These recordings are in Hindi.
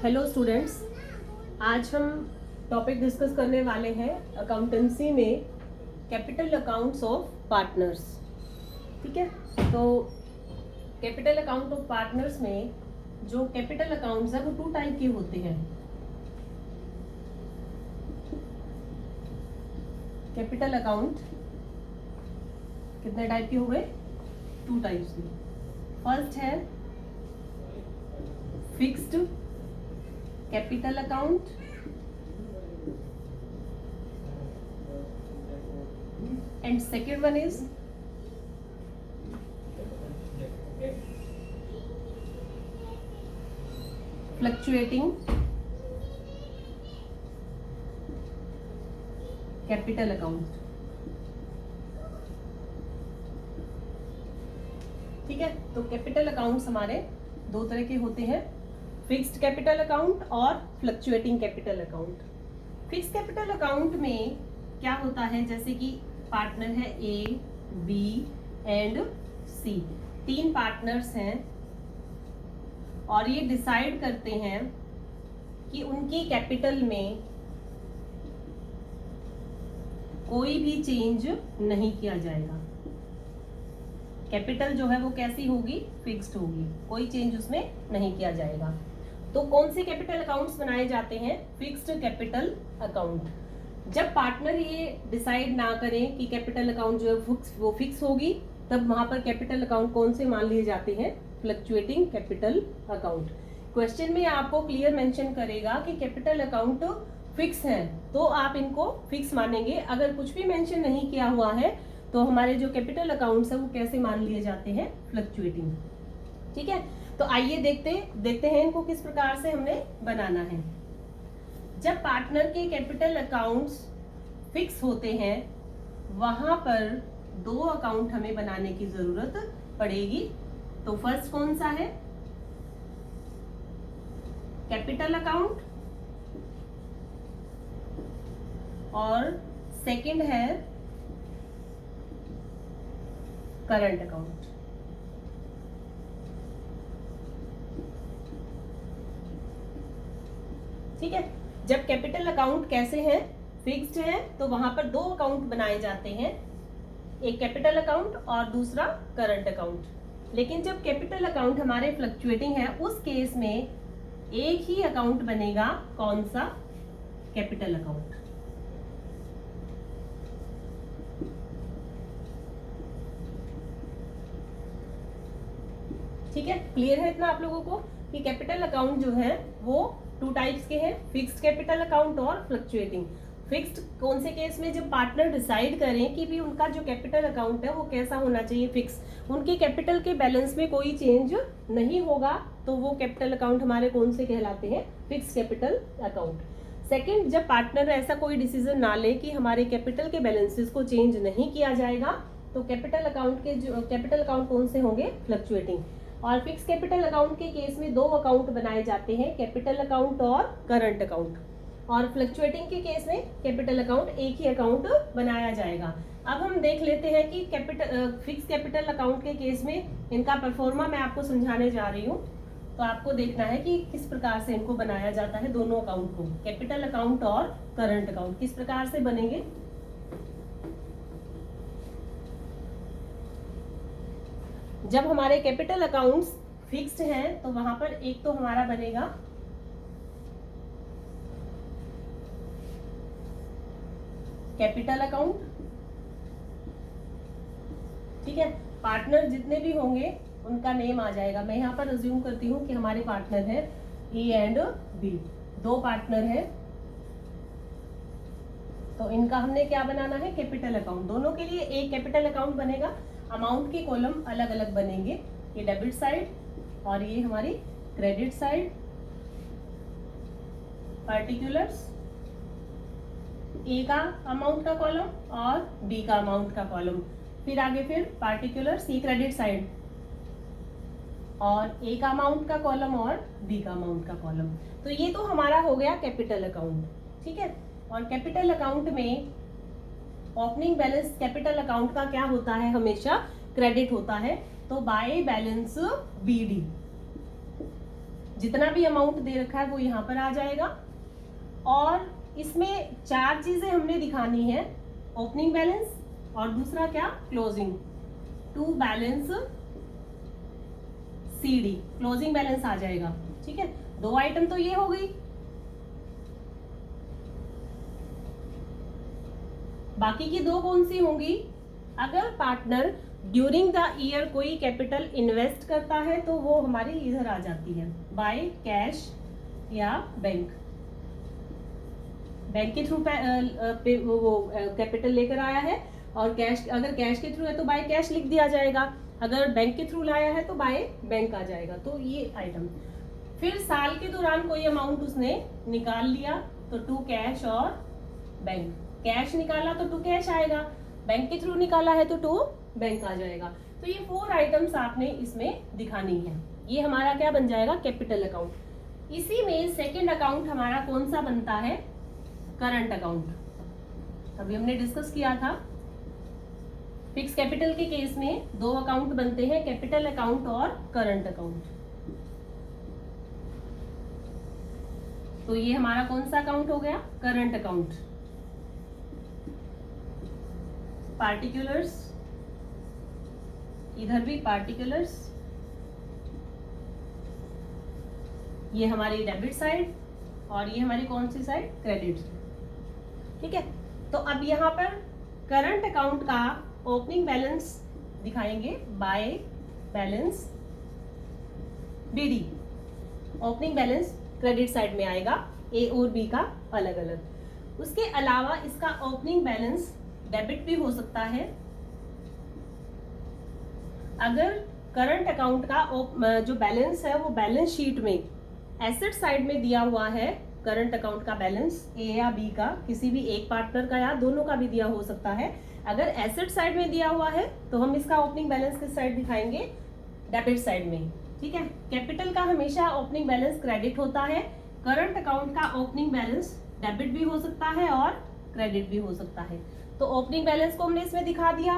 हेलो स्टूडेंट्स, आज हम टॉपिक डिस्कस करने वाले हैं अकाउंटेंसी में कैपिटल अकाउंट्स ऑफ पार्टनर्स। ठीक है, तो कैपिटल अकाउंट ऑफ पार्टनर्स में जो कैपिटल अकाउंट्स है वो टू टाइप के होते हैं। कैपिटल अकाउंट कितने टाइप के हो गए? टू टाइप्स के। फर्स्ट है fixed capital account and second one is fluctuating capital account। ठीक है, तो कैपिटल अकाउंट्स हमारे दो तरह के होते हैं, फिक्स्ड कैपिटल अकाउंट और fluctuating capital account. Fixed capital account में क्या होता है, जैसे कि पार्टनर है ए, बी एंड सी, तीन पार्टनर्स हैं और ये डिसाइड करते हैं कि उनकी कैपिटल में कोई भी चेंज नहीं किया जाएगा। कैपिटल जो है वो कैसी होगी? फिक्स्ड होगी, कोई चेंज उसमें नहीं किया जाएगा। तो कौन से कैपिटल अकाउंट्स बनाए जाते हैं? Fixed capital account. जब पार्टनर ये डिसाइड ना करें कि कैपिटल अकाउंट जो है वो फिक्स होगी, तब वहां पर कैपिटल अकाउंट कौन से मान लिए जाते हैं? Fluctuating capital account. क्वेश्चन में आपको क्लियर मेंशन करेगा कि कैपिटल अकाउंट फिक्स है तो आप इनको फिक्स मानेंगे। अगर कुछ भी मेंशन नहीं किया हुआ है तो हमारे जो कैपिटल अकाउंट्स है वो कैसे मान लिए जाते हैं? फ्लक्चुएटिंग। ठीक है, तो आइए देखते हैं इनको किस प्रकार से हमने बनाना है। जब पार्टनर के कैपिटल अकाउंट्स फिक्स होते हैं वहां पर दो अकाउंट हमें बनाने की जरूरत पड़ेगी। तो फर्स्ट कौन सा है? कैपिटल अकाउंट, और सेकंड है करंट अकाउंट। ठीक है, जब कैपिटल अकाउंट कैसे हैं? फिक्स्ड है, तो वहां पर दो अकाउंट बनाए जाते हैं, एक कैपिटल अकाउंट और दूसरा करंट अकाउंट। लेकिन जब कैपिटल अकाउंट हमारे फ्लक्चुएटिंग है उस केस में एक ही अकाउंट बनेगा। कौन सा? Capital account. ठीक है, क्लियर है इतना आप लोगों को कि कैपिटल अकाउंट जो है वो टू टाइप्स के हैं, फिक्स्ड कैपिटल अकाउंट और फ्लक्चुएटिंग। फिक्स्ड कौन से केस में? जब पार्टनर डिसाइड करें कि भी उनका जो कैपिटल अकाउंट है वो कैसा होना चाहिए? फिक्स, उनके कैपिटल के बैलेंस में कोई चेंज नहीं होगा, तो वो कैपिटल अकाउंट हमारे कौन से कहलाते हैं? Fixed capital account. सेकेंड, जब पार्टनर ऐसा कोई डिसीजन ना ले कि हमारे कैपिटल के बैलेंसेस को चेंज नहीं किया जाएगा, तो कैपिटल अकाउंट के जो कैपिटल अकाउंट कौन से होंगे? फ्लक्चुएटिंग। और फिक्स कैपिटल अकाउंट के केस में दो अकाउंट बनाए जाते हैं, कैपिटल अकाउंट और करंट अकाउंट। और फ्लक्चुएटिंग के केस में कैपिटल अकाउंट एक ही अकाउंट बनाया जाएगा। अब हम देख लेते हैं कि फिक्स कैपिटल अकाउंट के केस में इनका परफॉर्मा मैं आपको समझाने जा रही हूँ। तो आपको देखना है कि किस प्रकार से इनको बनाया जाता है, दोनों अकाउंट को, कैपिटल अकाउंट और करंट अकाउंट किस प्रकार से बनेंगे। जब हमारे कैपिटल अकाउंट्स फिक्स्ड हैं तो वहां पर एक तो हमारा बनेगा कैपिटल अकाउंट। ठीक है, पार्टनर जितने भी होंगे उनका नेम आ जाएगा। मैं यहाँ पर अज्यूम करती हूँ कि हमारे पार्टनर है ए एंड बी, दो पार्टनर है, तो इनका हमने क्या बनाना है? Capital account. दोनों के लिए एक कैपिटल अकाउंट बनेगा। अमाउंट के कॉलम अलग अलग बनेंगे, ये डेबिट साइड और ये हमारी क्रेडिट साइड। पर्टिकुलर्स, ए का अमाउंट का कॉलम और बी का अमाउंट का कॉलम। फिर आगे फिर पार्टिकुलर्स, ये क्रेडिट साइड और ए का अमाउंट का कॉलम और बी का अमाउंट का कॉलम। तो ये तो हमारा हो गया कैपिटल अकाउंट। ठीक है, और कैपिटल अकाउंट में ओपनिंग बैलेंस कैपिटल अकाउंट का क्या होता है? हमेशा क्रेडिट होता है। तो बाय बैलेंस बीडी, जितना भी अमाउंट दे रखा है वो यहाँ पर आ जाएगा। और इसमें 4 चीजें हमने दिखानी है, ओपनिंग बैलेंस और दूसरा क्या, closing, to balance CD, closing balance आ जाएगा। ठीक है, 2 आइटम तो ये हो गई। बाकी की 2 कौन सी होंगी, अगर पार्टनर ड्यूरिंग द ईयर कोई कैपिटल इन्वेस्ट करता है तो वो हमारी इधर आ जाती है, बाय कैश या बैंक के थ्रू वो कैपिटल लेकर आया है, और कैश, अगर कैश के थ्रू है तो बाय कैश लिख दिया जाएगा, अगर बैंक के थ्रू लाया है तो बाय बैंक आ जाएगा। तो ये आइटम, फिर साल के दौरान कोई अमाउंट उसने निकाल लिया तो टू कैश और बैंक, कैश निकाला तो टू कैश आएगा, बैंक के थ्रू निकाला है तो टू बैंक आ जाएगा। तो ये 4 आइटम्स आपने इसमें दिखानी है। ये हमारा क्या बन जाएगा, कैपिटल अकाउंट। इसी में सेकंड अकाउंट हमारा कौन सा बनता है, करंट अकाउंट। अभी हमने डिस्कस किया था फिक्स कैपिटल के केस में 2 अकाउंट बनते हैं, कैपिटल अकाउंट और करंट अकाउंट। तो ये हमारा कौन सा अकाउंट हो गया, करंट अकाउंट। पार्टिकुलर्स, इधर भी पार्टिकुलर्स, ये हमारी डेबिट साइड और ये हमारी कौन सी साइड, क्रेडिट। ठीक है, तो अब यहाँ पर करंट अकाउंट का ओपनिंग बैलेंस दिखाएंगे, by balance BD। Opening balance credit side में आएगा, A और B का अलग अलग। उसके अलावा इसका ओपनिंग बैलेंस डेबिट भी हो सकता है। अगर करंट अकाउंट का जो बैलेंस है वो बैलेंस शीट में एसेट साइड में दिया हुआ है, करंट अकाउंट का बैलेंस A या B का, किसी भी एक पार्टनर का या दोनों का भी दिया हो सकता है। अगर एसेट साइड में दिया हुआ है तो हम इसका ओपनिंग बैलेंस किस साइड दिखाएंगे, डेबिट साइड में। ठीक है, कैपिटल का हमेशा ओपनिंग बैलेंस क्रेडिट होता है, करंट अकाउंट का ओपनिंग बैलेंस डेबिट भी हो सकता है और क्रेडिट भी हो सकता है। तो ओपनिंग बैलेंस को हमने इसमें दिखा दिया।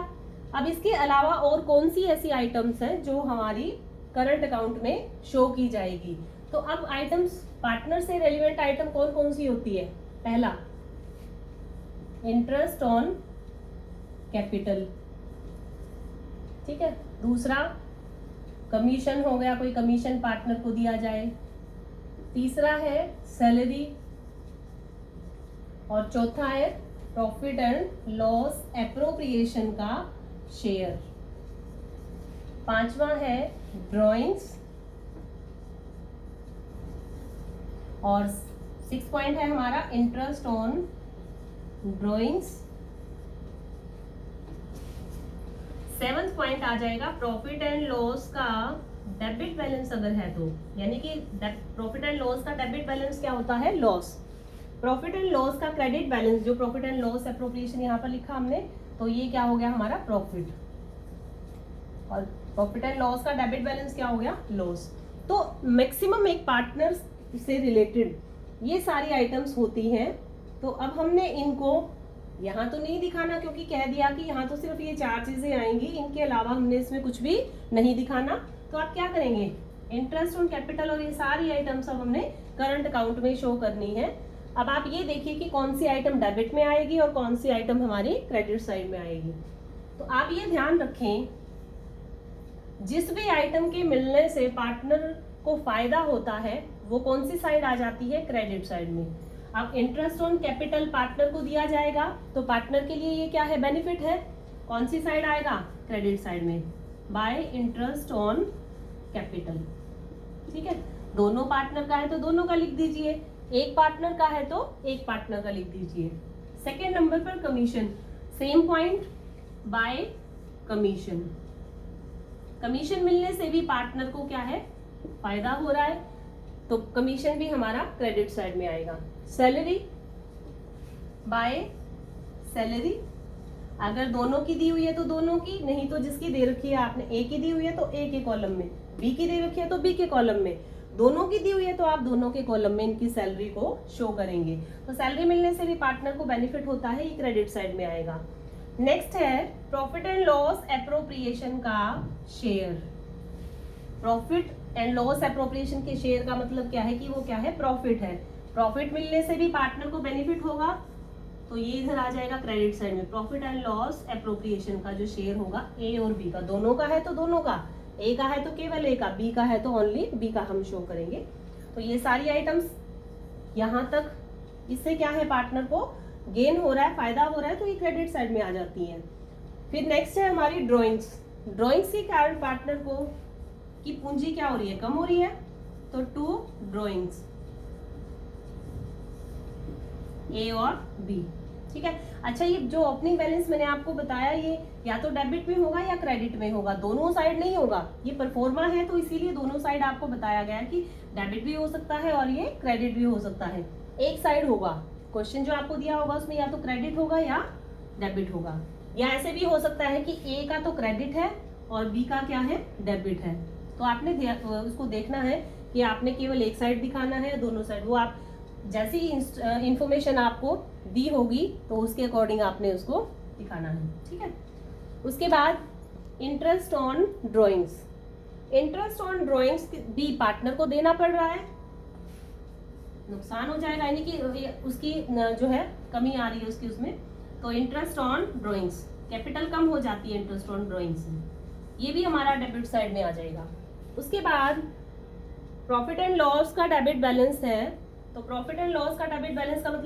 अब इसके अलावा और कौन सी ऐसी आइटम्स हैं जो हमारी करंट अकाउंट में शो की जाएगी। तो अब आइटम्स, पार्टनर से रेलिवेंट आइटम कौन कौन सी होती है, पहला इंटरेस्ट ऑन कैपिटल। ठीक है, दूसरा कमीशन हो गया, कोई कमीशन पार्टनर को दिया जाए। तीसरा है सैलरी, और चौथा है प्रॉफिट एंड लॉस एप्रोप्रिएशन का शेयर। 5वां है ड्राइंग्स, और 6 पॉइंट है हमारा interest on drawings. 7th point आ जाएगा प्रॉफिट एंड लॉस का डेबिट बैलेंस अगर है तो, यानी कि प्रॉफिट एंड लॉस का डेबिट बैलेंस क्या होता है, लॉस। प्रॉफिट एंड लॉस का क्रेडिट बैलेंस, जो प्रॉफिट एंड लॉस एप्रोप्रिएशन यहाँ पर लिखा हमने, तो ये क्या हो गया हमारा प्रॉफिट, और प्रॉफिट एंड लॉस का डेबिट बैलेंस क्या हो गया, लॉस। तो मैक्सिमम एक पार्टनर से रिलेटेड ये सारी आइटम्स होती हैं। तो अब हमने इनको यहाँ तो नहीं दिखाना क्योंकि कह दिया कि यहाँ तो सिर्फ ये 4 चीजें आएंगी, इनके अलावा हमने इसमें कुछ भी नहीं दिखाना। तो आप क्या करेंगे, इंटरेस्ट ऑन कैपिटल और ये सारी आइटम्स अब हमने करंट अकाउंट में शो करनी है। अब आप ये देखिए कि कौन सी आइटम डेबिट में आएगी और कौन सी आइटम हमारी क्रेडिट साइड में आएगी। तो आप ये ध्यान रखें, जिस भी आइटम के मिलने से पार्टनर को फायदा होता है वो कौन सी साइड आ जाती है, क्रेडिट साइड में। अब इंटरेस्ट ऑन कैपिटल पार्टनर को दिया जाएगा तो पार्टनर के लिए ये क्या है, बेनिफिट है, कौन सी साइड आएगा, क्रेडिट साइड में, बाय इंटरेस्ट ऑन कैपिटल। ठीक है, दोनों पार्टनर का है तो दोनों का लिख दीजिए, एक पार्टनर का है तो एक पार्टनर का लिख दीजिए। सेकेंड नंबर पर commission, same point, bye commission. Commission मिलने से भी पार्टनर को क्या है, फायदा हो रहा है, तो कमीशन भी हमारा क्रेडिट साइड में आएगा। सैलरी, बाय सैलरी, अगर दोनों की दी हुई है तो दोनों की, नहीं तो जिसकी दे रखी है आपने, ए की दी हुई है तो ए के कॉलम में, बी की दे रखी है तो बी के कॉलम में, दोनों की दी हुई है तो आप दोनों के कॉलम में इनकी सैलरी को शो करेंगे। तो सैलरी मिलने से भी पार्टनर को बेनिफिट होता है, ये क्रेडिट साइड में आएगा। नेक्स्ट है प्रॉफिट एंड लॉस एप्रोप्रिएशन का share. Profit and loss appropriation के शेयर का मतलब क्या है कि वो क्या है, प्रॉफिट है। प्रॉफिट मिलने से भी पार्टनर को बेनिफिट होगा, तो ये इधर आ जाएगा क्रेडिट साइड में। प्रॉफिट एंड लॉस एप्रोप्रिएशन का जो शेयर होगा ए और बी का, दोनों का है तो दोनों का, ए का है तो केवल ए का, बी का है तो ओनली बी का हम शो करेंगे। तो ये सारी आइटम्स यहाँ तक, इससे क्या है, पार्टनर को गेन हो रहा है, फायदा हो रहा है, तो ये क्रेडिट साइड में आ जाती है। फिर नेक्स्ट है हमारी ड्रॉइंग्स। ड्रॉइंग्स के कारण पार्टनर को की पूंजी क्या हो रही है, कम हो रही है, तो टू ड्रॉइंग्स ए और बी, ठीक है। अच्छा, ये जो ओपनिंग बैलेंस मैंने आपको बताया, ये या तो डेबिट में होगा या क्रेडिट में होगा, दोनों साइड नहीं होगा। ये परफॉर्मा है तो इसीलिए दोनों साइड आपको बताया गया है कि डेबिट भी हो सकता है और ये क्रेडिट भी हो सकता है। एक साइड होगा, क्वेश्चन जो आपको दिया होगा उसमें या तो क्रेडिट होगा या डेबिट होगा, या ऐसे भी हो सकता है कि ए का तो क्रेडिट है और बी का क्या है, डेबिट है। तो आपने उसको देखना है कि आपने केवल एक साइड दिखाना है, दोनों साइड, वो आप जैसी इंफॉर्मेशन आपको दी होगी तो उसके अकॉर्डिंग आपने उसको दिखाना है, ठीक है। उसके बाद interest on drawings. Interest on drawings भी पार्टनर को देना पड़ रहा है, नुकसान हो जाएगा, यानी कि उसकी जो है कमी आ रही है उसकी उसमें, तो इंटरेस्ट ऑन ड्राइंग्स, कैपिटल कम हो जाती है इंटरेस्ट ऑन ड्राइंग्स से, ये भी हमारा डेबिट साइड में आ जाएगा। उसके बाद प्रॉफिट एंड लॉस का डेबिट बैलेंस है, तो प्रॉफिट एंड लॉस का डेबिट बैलेंस का मतलब